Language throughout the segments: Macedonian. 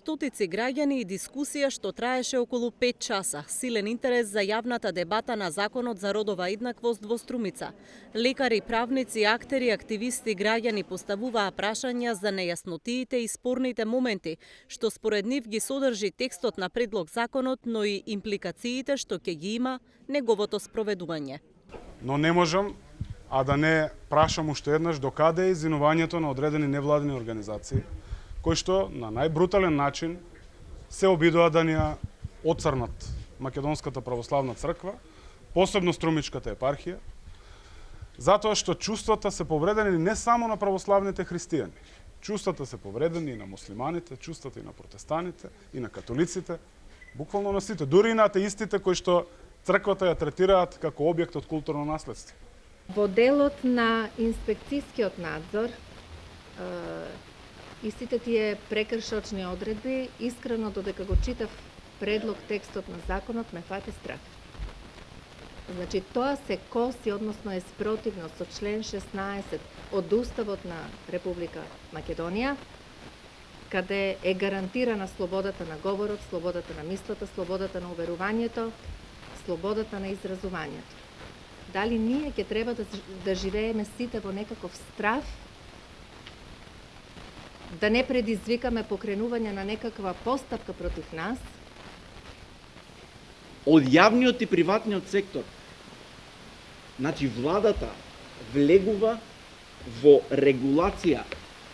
Стотици граѓани и дискусија што траеше околу 5 часа. Силен интерес за јавната дебата на Законот за родова еднаквост во Струмица. Лекари, правници, актери, активисти, граѓани поставуваа прашања за нејаснотиите и спорните моменти, што според нив ги содржи текстот на предлог законот, но и импликациите што ќе ги има неговото спроведување. Но не можам да не прашам уште еднаш докаде е извинувањето на одредени невладини организации кои што на најбрутален начин се обидува да ни ја оцрнат Македонската православна црква, посебно Струмичката епархија, затоа што чувствата се повредени не само на православните христијани. Чувствата се повредени и на муслиманите, чувствата и на протестаните, и на католиците, буквално на сите, дури и на атеистите кои што црквата ја третираат како објект од културно наследство. Во делот на инспекцијскиот надзор, истите тие прекршочни одредби, искрено додека го читав предлог текстот на законот, ме фати страх. Значи, тоа се коси, односно е спротивно со член 16 од Уставот на Република Македонија, каде е гарантирана слободата на говорот, слободата на мислата, слободата на уверувањето, слободата на изразувањето. Дали ние ќе треба да живееме сите во некаков страв, да не предизвикаме покренување на некаква постапка против нас? Од јавниот и приватниот сектор. Значи, владата влегува во регулација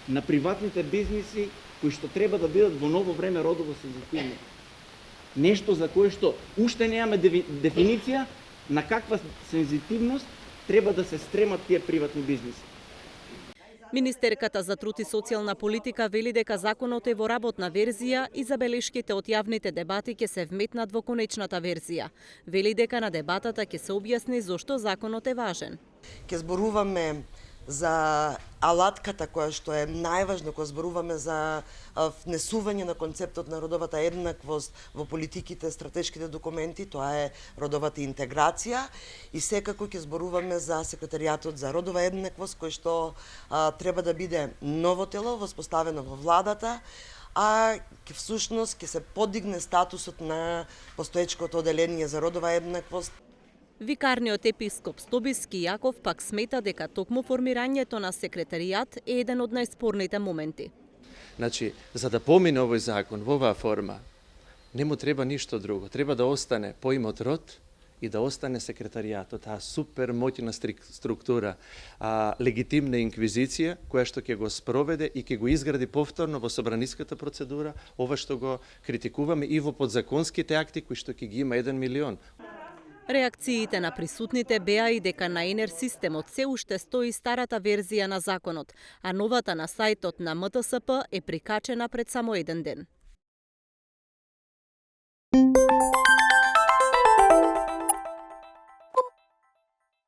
на приватните бизниси кои што треба да бидат во ново време родово сензитивни. Нешто за кое што уште немаме дефиниција на каква сензитивност треба да се стремат тие приватни бизниси. Министерката за труд и социјална политика вели дека законот е во работна верзија и забелешките од јавните дебати ќе се вметнат во конечната верзија. Вели дека на дебатата ќе се објасни зошто законот е важен. Ќе зборуваме за алатката која што е најважна, кога зборуваме за внесување на концептот на родовата еднаквост во политиките, стратешките документи, тоа е родовата интеграција, и секако ќе зборуваме за секретаријатот за родова еднаквост, кој што треба да биде ново тело воспоставено во владата, а всушност ќе се подигне статусот на постоечкото оделение за родова еднаквост. Викарниот епископ Стобиски Јаков пак смета дека токму формирањето на секретаријат е еден од најспорните моменти. Значи, за да помине овој закон во оваа форма, не му треба ништо друго. Треба да остане поимот род и да остане секретаријатот, таа супер моќна структура, легитимна инквизиција, која што ќе го спроведе и ќе го изгради повторно во собраниската процедура, ова што го критикуваме и во подзаконските акти, кои што ќе ги има 1 милион. Реакциите на присутните беа и дека на ЕНЕР системот се уште стои старата верзија на законот, а новата на сајтот на МТСП е прикачена пред само еден ден.